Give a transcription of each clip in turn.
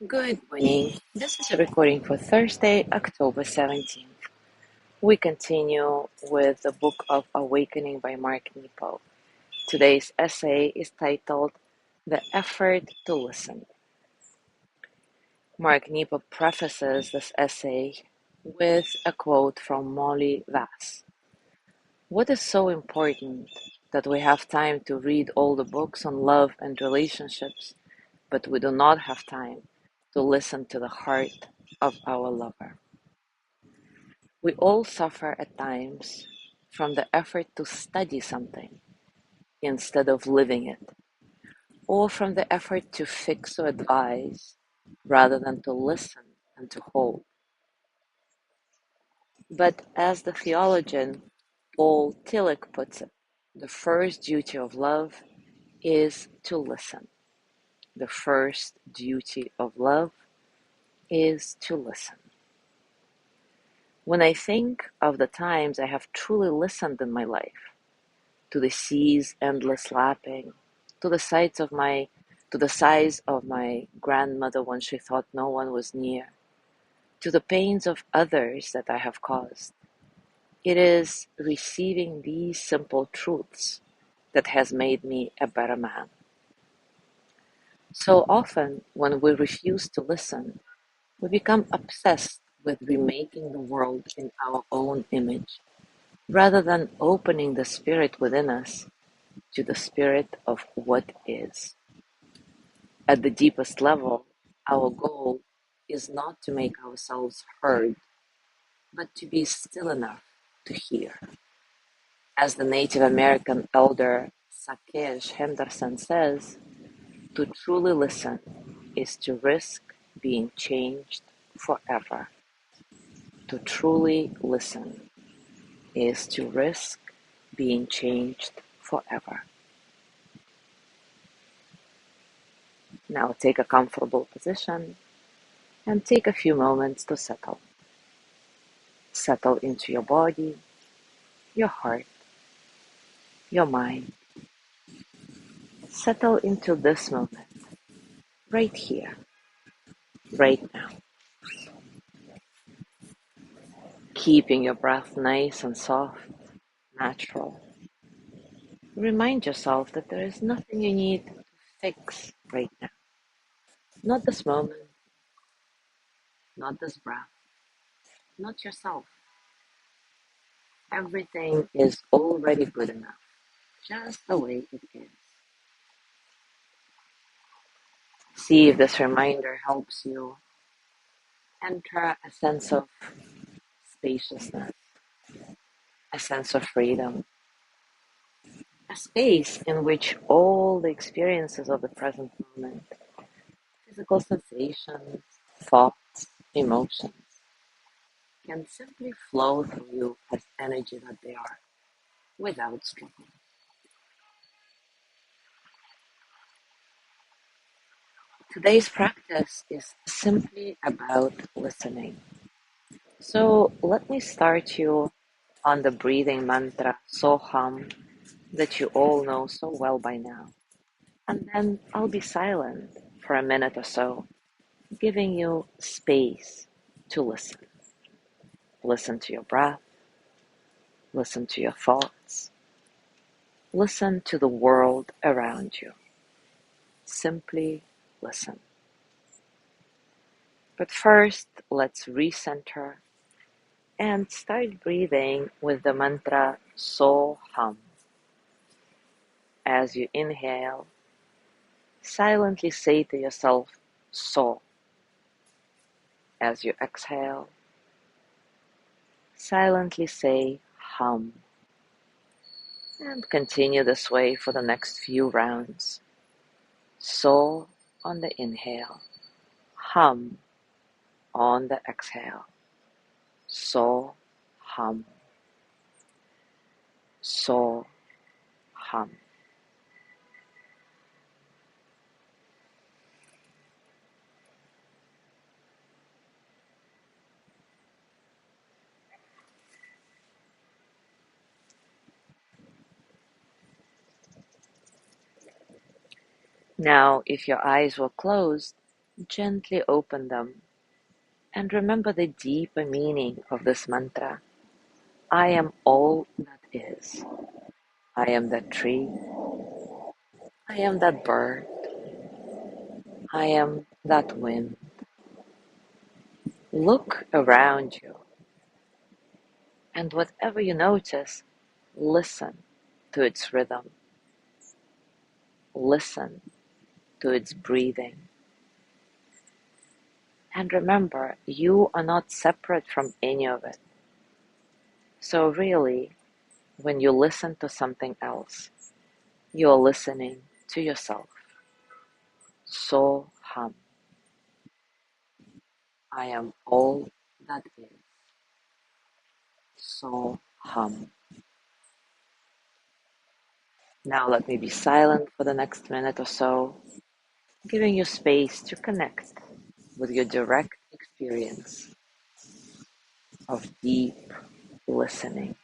Good morning. This is a recording for Thursday, October 17th. We continue with the Book of Awakening by Mark Nepo. Today's essay is titled The Effort to Listen. Mark Nepo prefaces this essay with a quote from Molly Vass. What is so important that we have time to read all the books on love and relationships, but we do not have time to listen to the heart of our lover? We all suffer at times from the effort to study something instead of living it, or from the effort to fix or advise rather than to listen and to hold. But as the theologian Paul Tillich puts it, the first duty of love is to listen. The first duty of love is to listen. When I think of the times I have truly listened in my life, to the sea's endless lapping, to the to the sighs of my grandmother when she thought no one was near, to the pains of others that I have caused. It is receiving these simple truths that has made me a better man. So often, when we refuse to listen, we become obsessed with remaking the world in our own image, rather than opening the spirit within us to the spirit of what is. At the deepest level, our goal is not to make ourselves heard, but to be still enough to hear. As the Native American elder Sakesh Henderson says, to truly listen is to risk being changed forever. To truly listen is to risk being changed forever. Now take a comfortable position and take a few moments to settle. Settle into your body, your heart, your mind. Settle into this moment, right here, right now. Keeping your breath nice and soft, natural. Remind yourself that there is nothing you need to fix right now. Not this moment, not this breath, not yourself. Everything is already good enough, just the way it is. See if this reminder helps you enter a sense of spaciousness, a sense of freedom, a space in which all the experiences of the present moment, physical sensations, thoughts, emotions, can simply flow through you as energy that they are, without struggle. Today's practice is simply about listening. So let me start you on the breathing mantra Soham that you all know so well by now. And then I'll be silent for a minute or so, giving you space to listen. Listen to your breath, listen to your thoughts, listen to the world around you. Simply listen. But first, let's recenter and start breathing with the mantra Soham. As you inhale, silently say to yourself So. As you exhale, silently say Hum. And continue this way for the next few rounds. So on the inhale, hum on the exhale. So, hum. So, hum. Now, if your eyes were closed, Gently open them and remember the deeper meaning of this mantra. I am all that is. I am that tree. I am that bird. I am that wind. Look around you, and whatever you notice, listen to its rhythm. Listen to its breathing. And remember, you are not separate from any of it. So really, when you listen to something else, you are listening to yourself. So hum. I am all that is. So hum. Now let me be silent for the next minute or so, giving you space to connect with your direct experience of deep listening.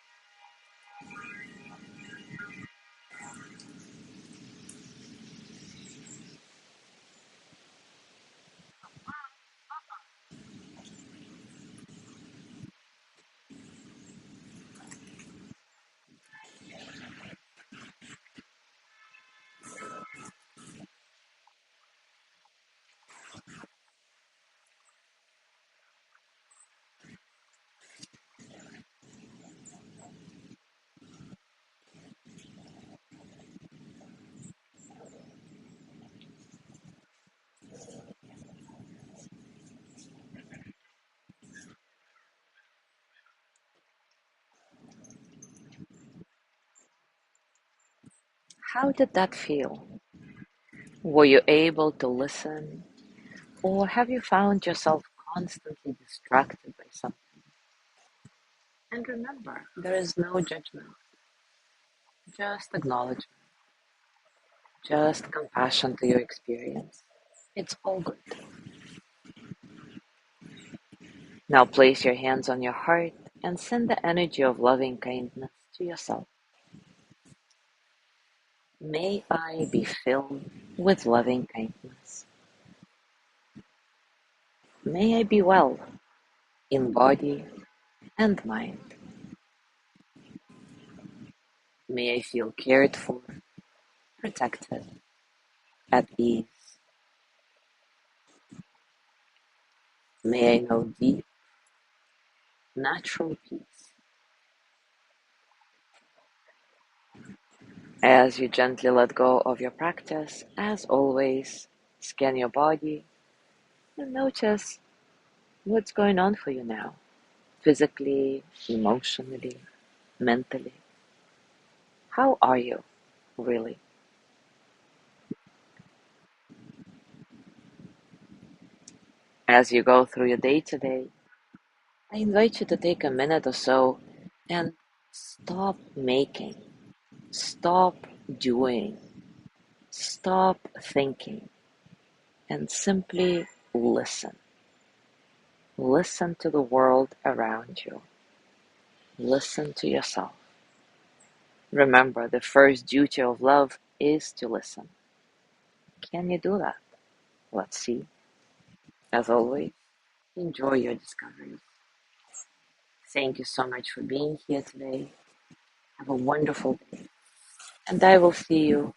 How did that feel? Were you able to listen, or have you found yourself constantly distracted by something? And remember, there is no judgment, just acknowledgement, just compassion to your experience. It's all good. Now place your hands on your heart and send the energy of loving kindness to yourself. May I be filled with loving kindness. May I be well in body and mind. May I feel cared for, protected, at ease. May I know deep, natural peace. As you gently let go of your practice, as always, scan your body and notice what's going on for you now, physically, emotionally, mentally. How are you, really? As you go through your day today, I invite you to take a minute or so and stop making, stop doing, stop thinking, and simply listen. Listen to the world around you. Listen to yourself. Remember, the first duty of love is to listen. Can you do that? Let's see. As always, enjoy your discoveries. Thank you so much for being here today. Have a wonderful day, and I will see you